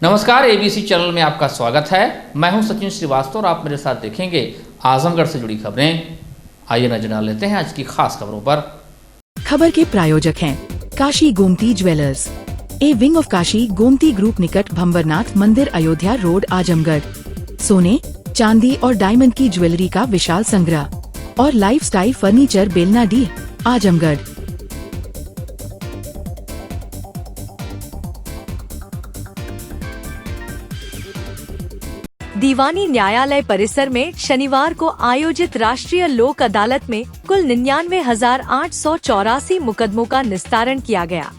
नमस्कार, ABC channel में आपका स्वागत है। मैं हूं सचिन श्रीवास्तव और आप मेरे साथ देखेंगे आजमगढ़ से जुड़ी खबरें। आइए नजर डाल लेते हैं आज की खास खबरों पर। खबर के प्रायोजक हैं Kashi Gomti jewellers, A wing of Kashi Gomti group, निकट भंबरनाथ मंदिर, अयोध्या रोड, आजमगढ़। सोने, चांदी और डायमंड की ज्वेलरी का विशाल संग्रह और लाइफस्टाइल फर्नीचर, बेलना डी, आजमगढ़। दीवानी न्यायालय परिसर में शनिवार को आयोजित राष्ट्रीय लोक अदालत में कुल 99,884 मुकदमों का निस्तारण किया गया।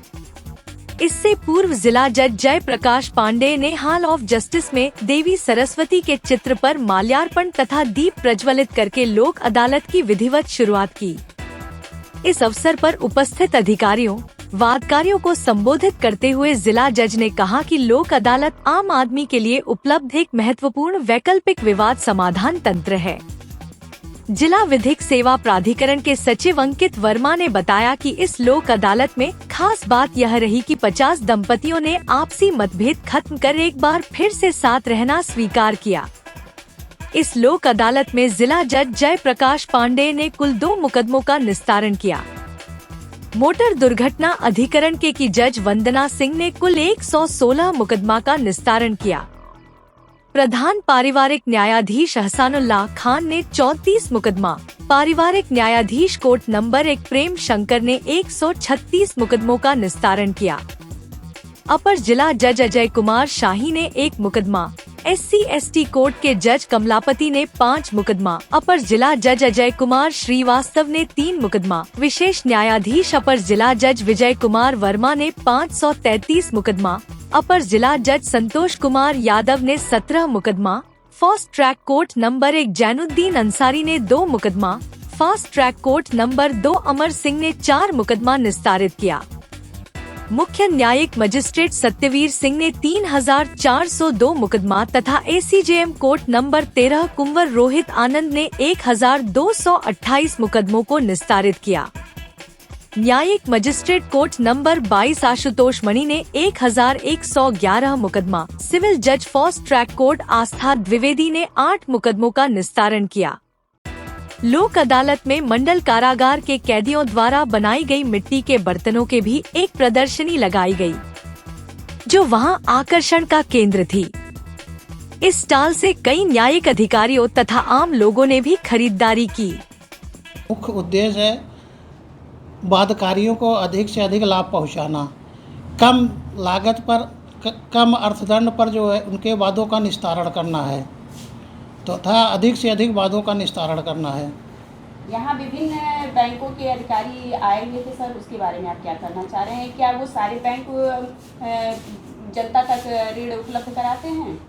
इससे पूर्व जिला जज जय प्रकाश पांडेय ने हॉल ऑफ जस्टिस में देवी सरस्वती के चित्र पर माल्यार्पण तथा दीप प्रज्वलित करके लोक अदालत की विधिवत शुरुआत की। इस अवसर पर उपस्थित अधिकारियों, वादकारियों को संबोधित करते हुए जिला जज ने कहा कि लोक अदालत आम आदमी के लिए उपलब्ध एक महत्वपूर्ण वैकल्पिक विवाद समाधान तंत्र है। जिला विधिक सेवा प्राधिकरण के सचिव अंकित वर्मा ने बताया कि इस लोक अदालत में खास बात यह रही कि 50 दंपतियों ने आपसी मतभेद खत्म कर एक बार फिर से साथ रहना स्वीकार किया। इस लोक अदालत में जिला जज जय प्रकाश पांडेय ने कुल 2 मुकदमों का निस्तारण किया। मोटर दुर्घटना अधिकरण के की जज वंदना सिंह ने कुल 116 मुकदमा का निस्तारण किया। प्रधान पारिवारिक न्यायाधीश अहसानुल्लाह खान ने 34 मुकदमा, पारिवारिक न्यायाधीश कोर्ट नंबर 1 प्रेम शंकर ने 136 मुकदमों का निस्तारण किया। अपर जिला जज अजय कुमार शाही ने 1 मुकदमा, SC/ST कोर्ट के जज कमलापति ने 5 मुकदमा, अपर जिला जज अजय कुमार श्रीवास्तव ने 3 मुकदमा, विशेष न्यायाधीश अपर जिला जज विजय कुमार वर्मा ने 533 मुकदमा, अपर जिला जज संतोष कुमार यादव ने 17 मुकदमा, fast track court number 1 Zainuddin Ansari ने 2 मुकदमा, fast track court number 2 Amar Singh ने 4 मुकदमा निस्तारित किया। मुख्य न्यायिक मजिस्ट्रेट सत्यवीर सिंह ने 3,402 मुकदमा तथा ACJM कोर्ट नंबर 13 कुंवर रोहित आनंद ने 1,228 मुकदमों को निस्तारित किया। न्यायिक मजिस्ट्रेट कोर्ट नंबर 22 आशुतोष मणि ने 1,111 मुकदमा, सिविल जज फास्ट ट्रैक कोर्ट आस्था द्विवेदी ने 8 मुकदमों का निस्तारण किया। लोक अदालत में मंडल कारागार के कैदियों द्वारा बनाई गई मिट्टी के बर्तनों के भी एक प्रदर्शनी लगाई गई, जो वहां आकर्षण का केंद्र थी। इस स्टॉल से कई न्यायिक अधिकारियों तथा आम लोगों ने भी खरीदारी की। मुख्य उद्देश्य है वादकारियों को अधिक से अधिक लाभ पहुंचाना, कम लागत पर कम अर्थदंड पर जो है उनके वादों का निस्तारण करना है, तथा अधिक से अधिक वादों का निस्तारण करना है। यहाँ विभिन्न बैंकों के अधिकारी आए हुए थे सर, उसके बारे में आप क्या करना चाह रहे हैं? क्या वो सारे बैंक जनता तक ऋण उपलब्ध कराते हैं?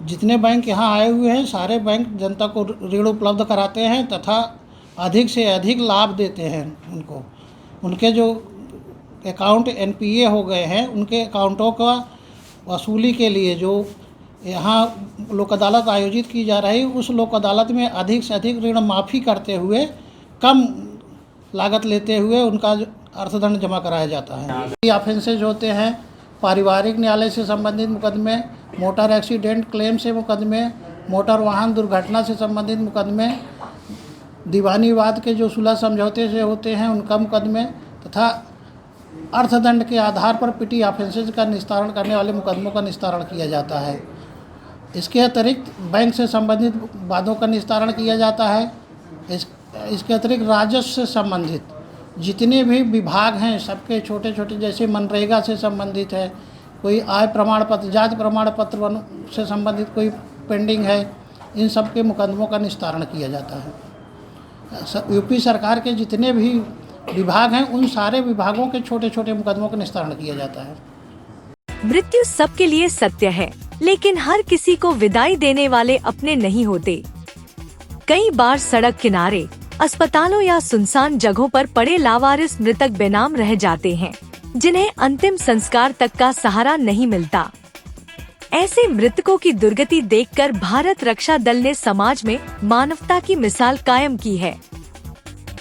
जितने बैंक यहाँ आए हुए हैं सारे बैंक जनता को ऋण उपलब्ध कराते हैं तथा अधिक से अधिक लाभ देते हैं उनको। उनके जो अकाउंट NPA हो गए हैं उनके अकाउंटों का वसूली के लिए जो यहाँ लोक अदालत आयोजित की जा रही है, उस लोक अदालत में अधिक से अधिक ऋण माफ़ी करते हुए कम लागत लेते हुए उनका अर्थदंड जमा कराया जाता है। ऑफेंसेज होते हैं पारिवारिक न्यायालय से संबंधित मुकदमे, मोटर एक्सीडेंट क्लेम से मुकदमे, मोटर वाहन दुर्घटना से संबंधित मुकदमे, दीवानी वाद के जो सुलह समझौते से होते हैं उनका मुकदमे, तथा अर्थदंड के आधार पर पिटी ऑफेंसेज का निस्तारण करने वाले मुकदमों का निस्तारण किया जाता है। इसके अतिरिक्त बैंक से संबंधित वादों का निस्तारण किया जाता है। इसके अतिरिक्त राजस्व से संबंधित जितने भी विभाग हैं सबके छोटे छोटे, जैसे मनरेगा से संबंधित है, कोई आय प्रमाण पत्र, जाति प्रमाण पत्र से संबंधित कोई पेंडिंग है, इन सब के मुकदमों का निस्तारण किया जाता है। यूपी सरकार के जितने भी विभाग हैं उन सारे विभागों के छोटे छोटे मुकदमों का निस्तारण किया जाता है। मृत्यु सबके लिए सत्य है, लेकिन हर किसी को विदाई देने वाले अपने नहीं होते। कई बार सड़क किनारे, अस्पतालों या सुनसान जगहों पर पड़े लावारिस मृतक बेनाम रह जाते हैं, जिन्हें अंतिम संस्कार तक का सहारा नहीं मिलता। ऐसे मृतकों की दुर्गति देखकर भारत रक्षा दल ने समाज में मानवता की मिसाल कायम की है।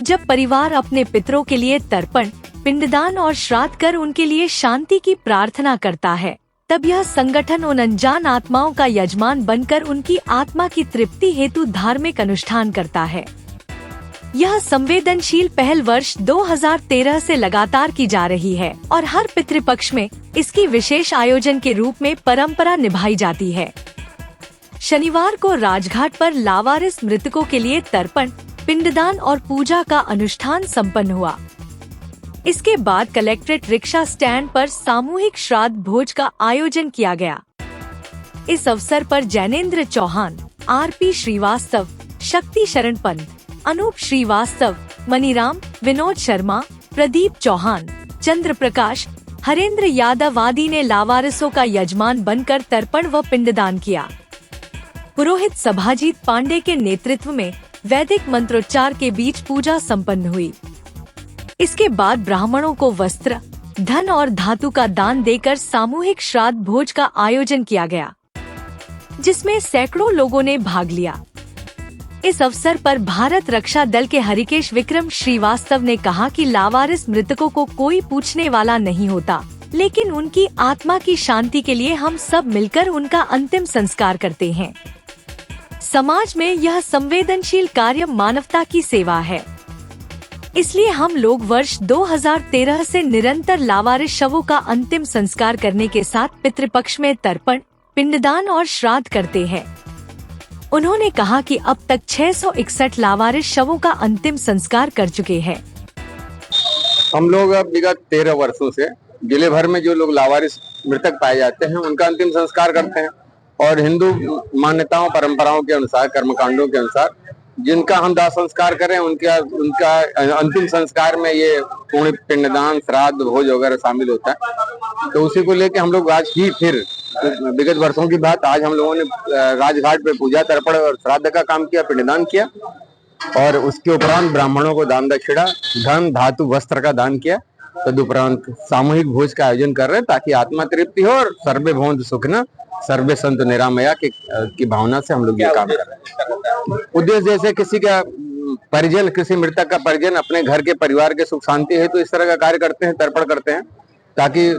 जब परिवार अपने पितरों के लिए तर्पण, पिंडदान और श्राद्ध कर उनके लिए शांति की प्रार्थना करता है, तब यह संगठन उन अनजान आत्माओं का यजमान बनकर उनकी आत्मा की तृप्ति हेतु धार्मिक अनुष्ठान करता है। यह संवेदनशील पहल वर्ष 2013 से लगातार की जा रही है और हर पितृपक्ष में इसकी विशेष आयोजन के रूप में परंपरा निभाई जाती है। शनिवार को राजघाट पर लावारिस मृतकों के लिए तर्पण, पिंडदान और पूजा का अनुष्ठान संपन्न हुआ। इसके बाद कलेक्ट्रेट रिक्शा स्टैंड पर सामूहिक श्राद्ध भोज का आयोजन किया गया। इस अवसर पर जैनेन्द्र चौहान, आरपी श्रीवास्तव, शक्ति शरण पंत, अनूप श्रीवास्तव, मनीराम, विनोद शर्मा, प्रदीप चौहान, चंद्र प्रकाश, हरेंद्र यादव आदि ने लावारिसों का यजमान बनकर तर्पण व पिंडदान किया। पुरोहित सभाजीत पांडे के नेतृत्व में वैदिक मंत्रोच्चार के बीच पूजा संपन्न हुई। इसके बाद ब्राह्मणों को वस्त्र, धन और धातु का दान देकर सामूहिक श्राद्ध भोज का आयोजन किया गया, जिसमें सैकड़ों लोगों ने भाग लिया। इस अवसर पर भारत रक्षा दल के हरिकेश विक्रम श्रीवास्तव ने कहा कि लावारिस मृतकों को कोई पूछने वाला नहीं होता, लेकिन उनकी आत्मा की शांति के लिए हम सब मिलकर उनका अंतिम संस्कार करते हैं। समाज में यह संवेदनशील कार्य मानवता की सेवा है, इसलिए हम लोग वर्ष 2013 से निरंतर लावारिस शवों का अंतिम संस्कार करने के साथ पितृपक्ष में तर्पण, पिंडदान और श्राद्ध करते हैं। उन्होंने कहा कि अब तक 661 लावारिस शवों का अंतिम संस्कार कर चुके हैं। हम लोग अब विगत 13 वर्षों से जिले भर में जो लोग लावारिस मृतक पाए जाते हैं उनका अंतिम संस्कार करते हैं और हिंदू मान्यताओं परंपराओं के अनुसार, कर्मकांडों के अनुसार जिनका हम दाह संस्कार करें उनका अंतिम संस्कार में ये पूर्ण पिंडदान, श्राद्ध, भोज वगैरह शामिल होता है। तो उसी को लेके हम लोग आज ही फिर विगत वर्षों की बात, आज हम लोगों ने राजघाट पे पूजा, तर्पण और श्राद्ध का काम किया, पिंडदान किया और उसके उपरांत ब्राह्मणों को दान दक्षिणा, धन, धातु, वस्त्र का दान किया। तदुपरांत सामूहिक भोज का आयोजन कर रहे हैं ताकि आत्मा तृप्ति हो और सर्वे भवन्तु सुखिनः सर्वे सन्तु निरामया की भावना से हम लोग ये काम कर रहे हैं। उद्देश्य जैसे किसी का परिजन, किसी मृतक का परिजन अपने घर के परिवार के सुख शांति है तो इस तरह का कार्य करते हैं, तर्पण करते हैं ताकि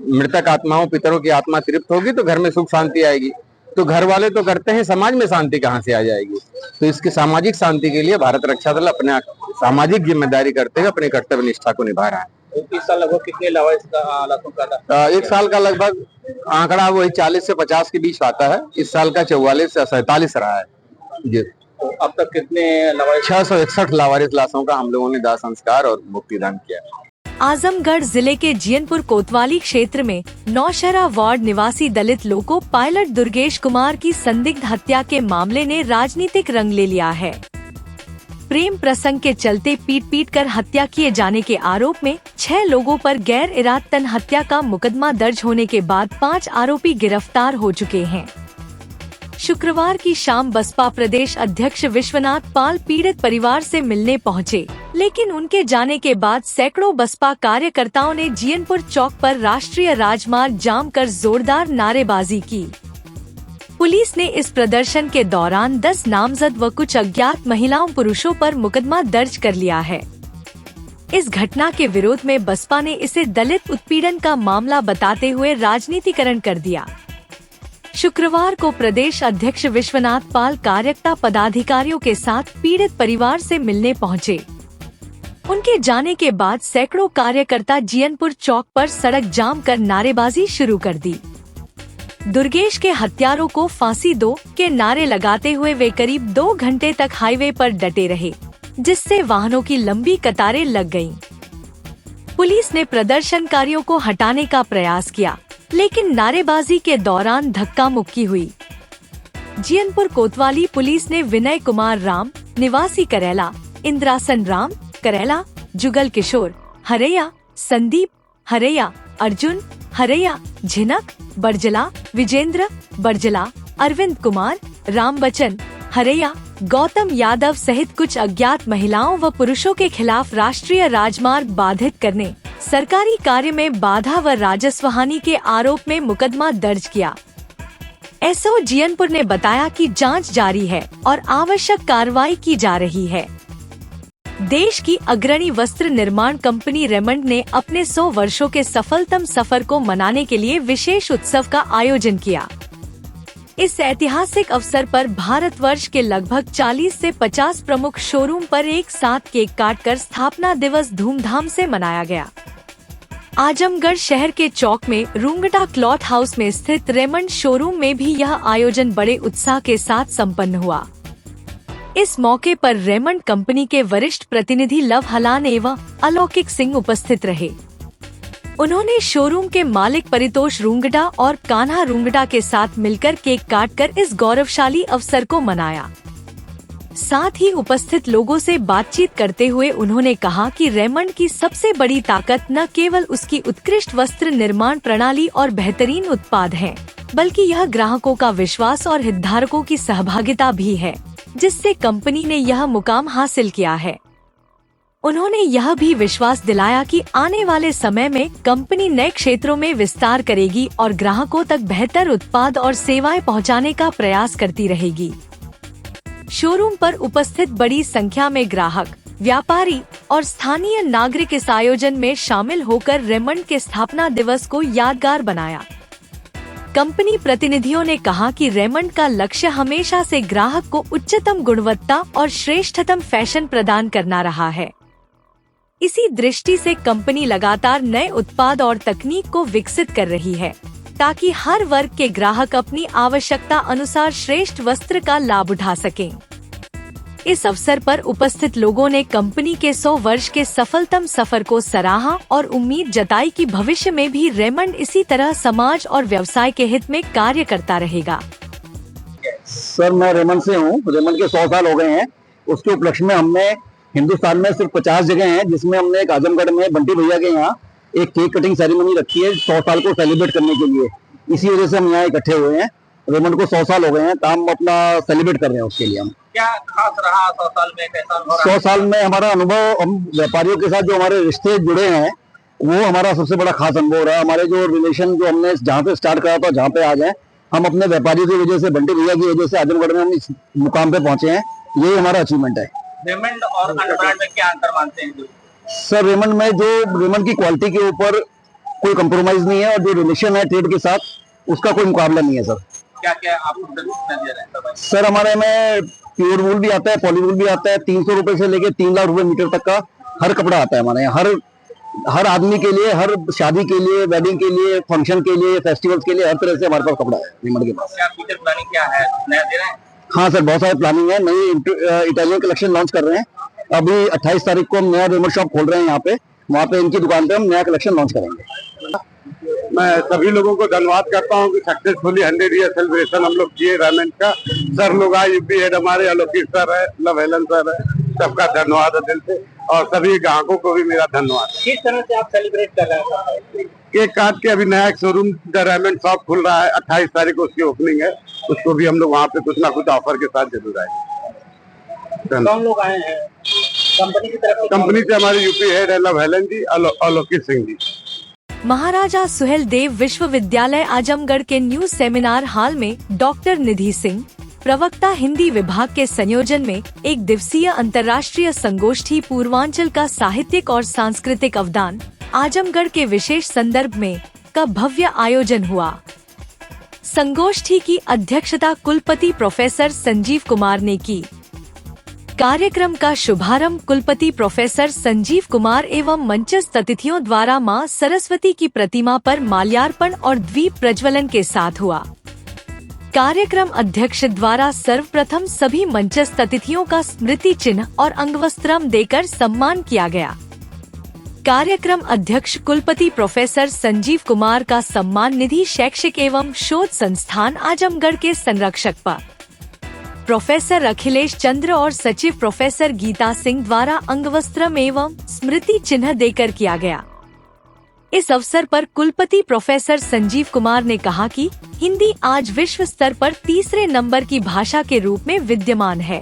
मृतक आत्माओं, पितरों की आत्मा तृप्त होगी तो घर में सुख शांति आएगी। तो घर वाले तो करते हैं, समाज में शांति कहाँ से आ जाएगी। तो इसकी सामाजिक शांति के लिए भारत रक्षा दल अपने सामाजिक जिम्मेदारी करते हुए अपने कर्तव्य निष्ठा को निभा रहा है। इस साल लगभग कितने लावारिस का था? एक साल का लगभग आंकड़ा वही 40 से 50 के बीच आता है। इस साल का 44 से 47 रहा है जी। तो अब तक कितने लावारिस? 661 लावारिस लाशों का हम लोगों ने दाह संस्कार और मुक्तिदान किया। आजमगढ़ जिले के जियनपुर कोतवाली क्षेत्र में नौशहरा वार्ड निवासी दलित लोको पायलट दुर्गेश कुमार की संदिग्ध हत्या के मामले ने राजनीतिक रंग ले लिया है। प्रेम प्रसंग के चलते पीट कर हत्या किए जाने के आरोप में 6 लोगों पर गैर इरादतन हत्या का मुकदमा दर्ज होने के बाद 5 आरोपी गिरफ्तार हो चुके हैं। शुक्रवार की शाम बसपा प्रदेश अध्यक्ष विश्वनाथ पाल पीड़ित परिवार से मिलने पहुंचे, लेकिन उनके जाने के बाद सैकड़ों बसपा कार्यकर्ताओं ने जियनपुर चौक पर राष्ट्रीय राजमार्ग जाम कर जोरदार नारेबाजी की। पुलिस ने इस प्रदर्शन के दौरान 10 नामजद व कुछ अज्ञात महिलाओं पुरुषों पर मुकदमा दर्ज कर लिया है। इस घटना के विरोध में बसपा ने इसे दलित उत्पीड़न का मामला बताते हुए राजनीतिकरण कर दिया। शुक्रवार को प्रदेश अध्यक्ष विश्वनाथ पाल कार्यकर्ता पदाधिकारियों के साथ पीड़ित परिवार से मिलने पहुंचे। उनके जाने के बाद सैकड़ों कार्यकर्ता जियनपुर चौक पर सड़क जाम कर नारेबाजी शुरू कर दी। दुर्गेश के हत्यारों को फांसी दो के नारे लगाते हुए वे करीब 2 घंटे तक हाईवे पर डटे रहे, जिससे वाहनों की लंबी कतारें लग गईं। पुलिस ने प्रदर्शनकारियों को हटाने का प्रयास किया, लेकिन नारेबाजी के दौरान धक्का मुक्की हुई। जियनपुर कोतवाली पुलिस ने विनय कुमार राम निवासी करेला, इंद्रासन राम करेला, जुगल किशोर हरैया, संदीप हरैया, अर्जुन हरैया, झिनक बरजला, विजेंद्र बरजला, अरविंद कुमार, राम बच्चन हरैया, गौतम यादव सहित कुछ अज्ञात महिलाओं व पुरुषों के खिलाफ राष्ट्रीय राजमार्ग बाधित करने, सरकारी कार्य में बाधा व राजस्व हानि के आरोप में मुकदमा दर्ज किया। एसओ जियनपुर ने बताया कि जांच जारी है और आवश्यक कार्रवाई की जा रही है। देश की अग्रणी वस्त्र निर्माण कंपनी रेमंड ने अपने 100 वर्षों के सफलतम सफर को मनाने के लिए विशेष उत्सव का आयोजन किया। इस ऐतिहासिक अवसर पर भारतवर्ष के लगभग 40 से 50 प्रमुख शोरूम पर एक साथ केक काटकर स्थापना दिवस धूमधाम से मनाया गया। आजमगढ़ शहर के चौक में रूंगटा क्लॉथ हाउस में स्थित रेमंड शोरूम में भी यह आयोजन बड़े उत्साह के साथ संपन्न हुआ। इस मौके पर रेमंड कंपनी के वरिष्ठ प्रतिनिधि लव हलान एवं अलौकिक सिंह उपस्थित रहे। उन्होंने शोरूम के मालिक परितोष रूंगटा और कान्हा रूंगटा के साथ मिलकर केक काटकर इस गौरवशाली अवसर को मनाया। साथ ही उपस्थित लोगों से बातचीत करते हुए उन्होंने कहा कि रेमंड की सबसे बड़ी ताकत न केवल उसकी उत्कृष्ट वस्त्र निर्माण प्रणाली और बेहतरीन उत्पाद हैं, बल्कि यह ग्राहकों का विश्वास और हितधारकों की सहभागिता भी है, जिससे कंपनी ने यह मुकाम हासिल किया है। उन्होंने यह भी विश्वास दिलाया कि आने वाले समय में कंपनी नए क्षेत्रों में विस्तार करेगी और ग्राहकों तक बेहतर उत्पाद और सेवाएं पहुंचाने का प्रयास करती रहेगी। शोरूम पर उपस्थित बड़ी संख्या में ग्राहक, व्यापारी और स्थानीय नागरिक इस आयोजन में शामिल होकर रेमंड के स्थापना दिवस को यादगार बनाया। कंपनी प्रतिनिधियों ने कहा कि रेमंड का लक्ष्य हमेशा से ग्राहक को उच्चतम गुणवत्ता और श्रेष्ठतम फैशन प्रदान करना रहा है। इसी दृष्टि से कंपनी लगातार नए उत्पाद और तकनीक को विकसित कर रही है, ताकि हर वर्ग के ग्राहक अपनी आवश्यकता अनुसार श्रेष्ठ वस्त्र का लाभ उठा सकें। इस अवसर पर उपस्थित लोगों ने कंपनी के 100 वर्ष के सफलतम सफर को सराहा और उम्मीद जताई कि भविष्य में भी रेमंड इसी तरह समाज और व्यवसाय के हित में कार्य करता रहेगा। सर, मैं रेमंड से हूँ। रेमंड के 100 साल हो गए हैं। उसके उपलक्ष्य में हमने हिंदुस्तान में सिर्फ 50 जगह हैं, जिसमें हमने एक आजमगढ़ में बंटी भैया के यहाँ एक केक कटिंग सेरेमनी रखी है 100 साल को सेलिब्रेट करने के लिए। इसी वजह से हम यहाँ इकट्ठे हुए हैं। रेमंड को 100 साल हो गए हैं, तो हम अपना सेलिब्रेट कर रहे हैं। उसके लिए हम क्या खास रहा 100 साल में, कैसा हो रहा 100 साल में हमारा अनुभव, हम व्यापारियों के साथ जो हमारे रिश्ते जुड़े हैं, वो हमारा सबसे बड़ा खास अनुभव रहा। हमारे जो रिलेशन जो हमने जहाँ पे स्टार्ट करा था, जहाँ पे आज है, हम अपने व्यापारियों की वजह से, बंटी भैया की वजह से आजमगढ़ में हम इस मुकाम पे पहुंचे हैं। यही हमारा अचीवमेंट है। रेमंड और अन्य ब्रांड में क्या अंतर मानते हैं? सर, रेमंड की क्वालिटी के ऊपर कोई कंप्रोमाइज नहीं है, और जो रिलेशन है ट्रेड के साथ, उसका कोई मुकाबला नहीं है। सर, क्या क्या आप दे रहे हैं? सर, हमारे में प्योर वूल भी आता है, पॉली वूल भी आता है। 300 रुपए से लेके 3 लाख रुपए मीटर तक का हर कपड़ा आता है हमारे यहाँ। हर आदमी के लिए, हर शादी के लिए, वेडिंग के लिए, फंक्शन के लिए, फेस्टिवल्स के लिए, हर तरह से हमारे पास कपड़ा है रेमंड के पास। क्या फ्यूचर प्लानिंग क्या है, नया दे रहे हैं? हाँ सर, बहुत सारे प्लानिंग है। नई इटालियन कलेक्शन लॉन्च कर रहे हैं। अभी 28 तारीख को हम नया रेमंड शॉप खोल रहे हैं यहाँ पे। वहाँ पे इनकी दुकान पे हम नया कलेक्शन लॉन्च करेंगे। मैं सभी लोगों को धन्यवाद करता हूँ कि सक्सेसफुली 100 ईयर सेलिब्रेशन हम लोग किए रेमंड का। सर लोग आए, यूपी हेड हमारे अलौकिक सर है, लव हेलन सर है, सबका धन्यवाद है दिल से, और सभी ग्राहकों को भी मेरा धन्यवाद। किस तरह से आप सेलिब्रेट कर रहे हैं? केक काट के अभी नया एक शोरूम द रेमंड शॉप खुल रहा है, 28 तारीख को उसकी ओपनिंग है। उसको भी हम लोग वहाँ पे कुछ ना कुछ ऑफर के साथ जरूर आएंगे। कौन लोग आए हैं कंपनी की तरफ से? कंपनी से हमारे यूपी हेड है लव हेलन जी, अलौकिक सिंह जी। महाराजा सुहेल देव विश्वविद्यालय आजमगढ़ के न्यू सेमिनार हॉल में डॉक्टर निधि सिंह, प्रवक्ता हिंदी विभाग के संयोजन में एक दिवसीय अंतर्राष्ट्रीय संगोष्ठी पूर्वांचल का साहित्यिक और सांस्कृतिक अवदान आजमगढ़ के विशेष संदर्भ में का भव्य आयोजन हुआ। संगोष्ठी की अध्यक्षता कुलपति प्रोफेसर संजीव कुमार ने की। कार्यक्रम का शुभारंभ कुलपति प्रोफेसर संजीव कुमार एवं मंचस्थ अतिथियों द्वारा मां सरस्वती की प्रतिमा पर माल्यार्पण और दीप प्रज्वलन के साथ हुआ। कार्यक्रम अध्यक्ष द्वारा सर्वप्रथम सभी मंचस्थ अतिथियों का स्मृति चिन्ह और अंगवस्त्रम देकर सम्मान किया गया। कार्यक्रम अध्यक्ष कुलपति प्रोफेसर संजीव कुमार का सम्मान निधि शैक्षिक एवं शोध संस्थान आजमगढ़ के संरक्षक प्रोफेसर अखिलेश चंद्र और सचिव प्रोफेसर गीता सिंह द्वारा अंगवस्त्रम एवं स्मृति चिन्ह देकर किया गया। इस अवसर पर कुलपति प्रोफेसर संजीव कुमार ने कहा कि हिंदी आज विश्व स्तर पर तीसरे नंबर की भाषा के रूप में विद्यमान है।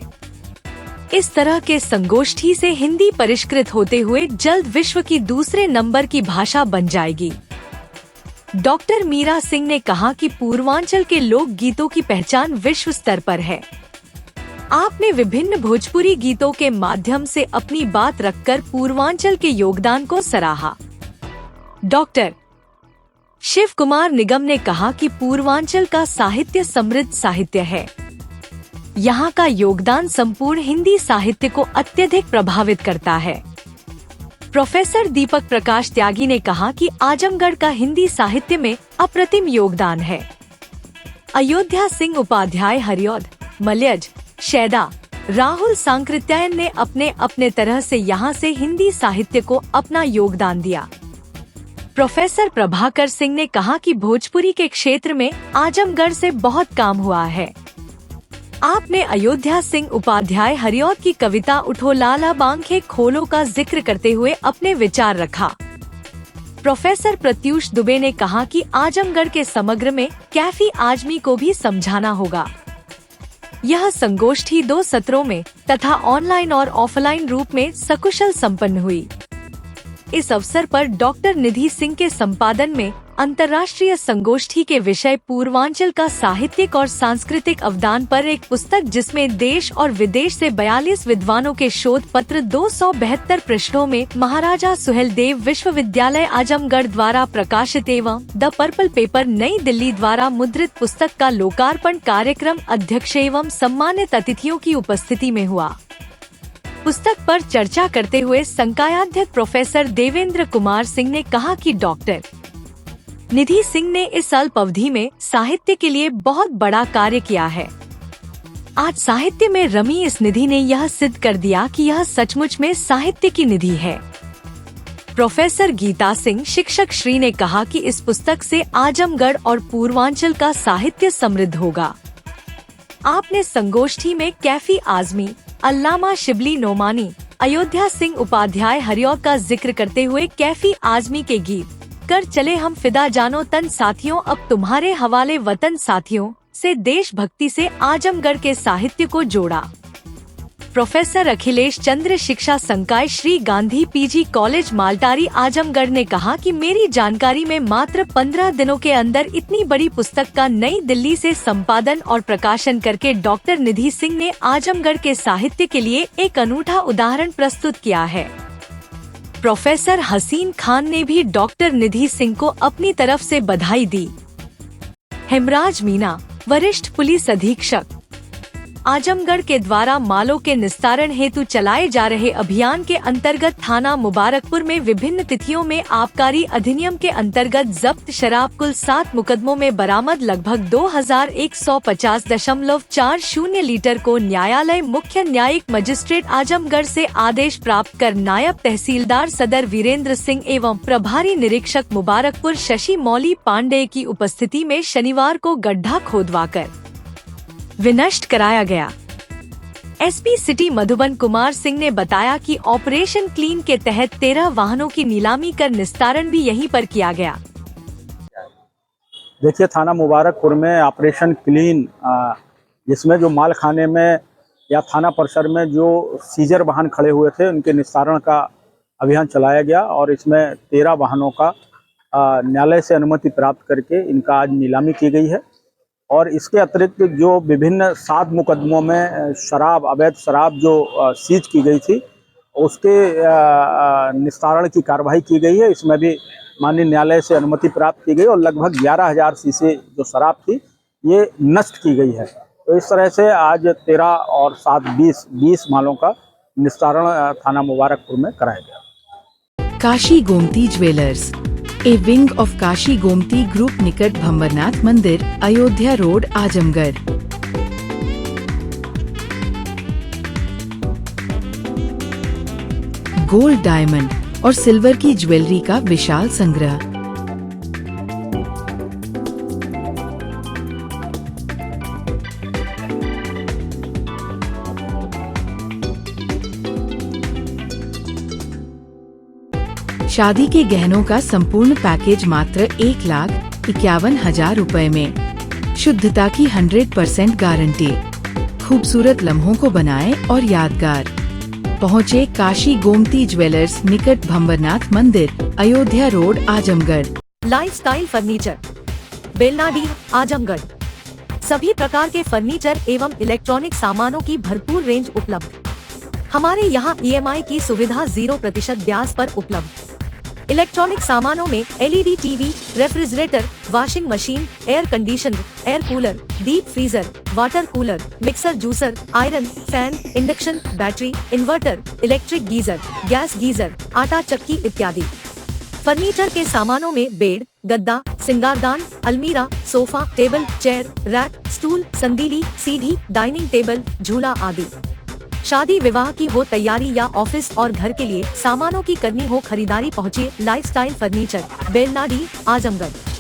इस तरह के संगोष्ठी से हिंदी परिष्कृत होते हुए जल्द विश्व की दूसरे नंबर की भाषा बन जाएगी। डॉक्टर मीरा सिंह ने कहा कि पूर्वांचल के लोक गीतों की पहचान विश्व स्तर पर है। आपने विभिन्न भोजपुरी गीतों के माध्यम से अपनी बात रखकर पूर्वांचल के योगदान को सराहा। डॉक्टर शिव कुमार निगम ने कहा कि पूर्वांचल का साहित्य समृद्ध साहित्य है। यहाँ का योगदान संपूर्ण हिंदी साहित्य को अत्यधिक प्रभावित करता है। प्रोफेसर दीपक प्रकाश त्यागी ने कहा कि आजमगढ़ का हिंदी साहित्य में अप्रतिम योगदान है। अयोध्या सिंह उपाध्याय हरिऔध, मलयज, शैदा, राहुल सांकृत्यायन ने अपने अपने तरह से यहाँ से हिंदी साहित्य को अपना योगदान दिया। प्रोफेसर प्रभाकर सिंह ने कहा कि भोजपुरी के क्षेत्र में आजमगढ़ से बहुत काम हुआ है। आपने अयोध्या सिंह उपाध्याय हरिऔध की कविता उठो लाला बांखे खोलो का जिक्र करते हुए अपने विचार रखा। प्रोफेसर प्रत्यूष दुबे ने कहा कि आजमगढ़ के समग्र में कैफी आजमी को भी समझाना होगा। यह संगोष्ठी 2 सत्रों में तथा ऑनलाइन और ऑफलाइन रूप में सकुशल संपन्न हुई। इस अवसर पर डॉक्टर निधि सिंह के संपादन में अंतर्राष्ट्रीय संगोष्ठी के विषय पूर्वांचल का साहित्यिक और सांस्कृतिक अवदान पर एक पुस्तक जिसमें देश और विदेश से 42 विद्वानों के शोध पत्र 272 पृष्ठों में महाराजा सुहेलदेव विश्वविद्यालय आजमगढ़ द्वारा प्रकाशित एवं द पर्पल पेपर नई दिल्ली द्वारा मुद्रित पुस्तक का लोकार्पण कार्यक्रम अध्यक्ष एवं सम्मानित अतिथियों की उपस्थिति में हुआ। पुस्तक पर चर्चा करते हुए संकायाध्यक्ष प्रोफेसर देवेंद्र कुमार सिंह ने कहा कि डॉक्टर निधि सिंह ने इस अल्प अवधि में साहित्य के लिए बहुत बड़ा कार्य किया है। आज साहित्य में रमी इस निधि ने यह सिद्ध कर दिया कि यह सचमुच में साहित्य की निधि है। प्रोफेसर गीता सिंह शिक्षक श्री ने कहा कि इस पुस्तक से आजमगढ़ और पूर्वांचल का साहित्य समृद्ध होगा। आपने संगोष्ठी में कैफी आजमी, अल्लामा शिबली नोमानी, अयोध्या सिंह उपाध्याय हरिऔध का जिक्र करते हुए कैफी आजमी के गीत कर चले हम फिदा जानो तन साथियों अब तुम्हारे हवाले वतन साथियों से देशभक्ति से आजमगढ़ के साहित्य को जोड़ा। प्रोफेसर अखिलेश चंद्र शिक्षा संकाय श्री गांधी पीजी कॉलेज मालटारी आजमगढ़ ने कहा कि मेरी जानकारी में मात्र 15 दिनों के अंदर इतनी बड़ी पुस्तक का नई दिल्ली से संपादन और प्रकाशन करके डॉक्टर निधि सिंह ने आजमगढ़ के साहित्य के लिए एक अनूठा उदाहरण प्रस्तुत किया है। प्रोफेसर हसीन खान ने भी डॉक्टर निधि सिंह को अपनी तरफ से बधाई दी। हेमराज मीना, वरिष्ठ पुलिस अधीक्षक, आजमगढ़ के द्वारा मालों के निस्तारण हेतु चलाए जा रहे अभियान के अंतर्गत थाना मुबारकपुर में विभिन्न तिथियों में आबकारी अधिनियम के अंतर्गत जब्त शराब कुल 7 मुकदमों में बरामद लगभग 2150.40 लीटर को न्यायालय मुख्य न्यायिक मजिस्ट्रेट आजमगढ़ से आदेश प्राप्त कर नायब तहसीलदार सदर वीरेंद्र सिंह एवं प्रभारी निरीक्षक मुबारकपुर शशि मौली पांडे की उपस्थिति में शनिवार को गड्ढा खोदवाकर विनष्ट कराया गया। एसपी सिटी मधुबन कुमार सिंह ने बताया कि ऑपरेशन क्लीन के तहत 13 वाहनों की नीलामी कर निस्तारण भी यहीं पर किया गया। देखिए, थाना मुबारकपुर में ऑपरेशन क्लीन, जिसमें जो माल खाने में या थाना परिसर में जो सीजर वाहन खड़े हुए थे उनके निस्तारण का अभियान चलाया गया और इसमें 13 वाहनों का न्यायालय से अनुमति प्राप्त करके इनका आज नीलामी की गई है। और इसके अतिरिक्त जो विभिन्न 7 मुकदमों में शराब, अवैध शराब जो सीज की गई थी उसके निस्तारण की कार्रवाई की गई है। इसमें भी माननीय न्यायालय से अनुमति प्राप्त की गई और लगभग 11,000 शीशे जो शराब थी ये नष्ट की गई है। तो इस तरह से आज 13 और 7 20 मालों का निस्तारण थाना मुबारकपुर में कराया गया। Kashi Gomti jewellers, A wing of Kashi Gomti group, निकट भंवरनाथ मंदिर, Ayodhya road, Azamgarh. Gold, diamond और सिल्वर की ज्वेलरी का विशाल संग्रह। शादी के गहनों का संपूर्ण पैकेज मात्र 1,51,000 रुपए में। शुद्धता की 100% गारंटी। खूबसूरत लम्हों को बनाएं और यादगार। पहुँचे काशी गोमती ज्वेलर्स, निकट भंवरनाथ मंदिर, Ayodhya road, Azamgarh. Lifestyle furniture, Belnadi, Azamgarh. सभी प्रकार के फर्नीचर एवं इलेक्ट्रॉनिक सामानों की भरपूर रेंज उपलब्ध। हमारे यहाँ EMI की सुविधा 0% ब्याज पर उपलब्ध। इलेक्ट्रॉनिक सामानों में LED TV, refrigerator, washing machine, air conditioner, air cooler, deep freezer, water cooler, mixer juicer, iron, fan, induction, battery, inverter, electric geyser, gas geyser, आटा चक्की इत्यादि। फर्नीचर के सामानों में बेड, गद्दा, सिंगारदान, अलमीरा, sofa, table, chair, rack, stool, संदीली, सीढ़ी, डाइनिंग टेबल, झूला आदि। शादी विवाह की हो तैयारी या ऑफिस और घर के लिए सामानों की करनी हो खरीदारी, पहुँचिए लाइफस्टाइल फर्नीचर, बेलनाडी, आजमगढ़।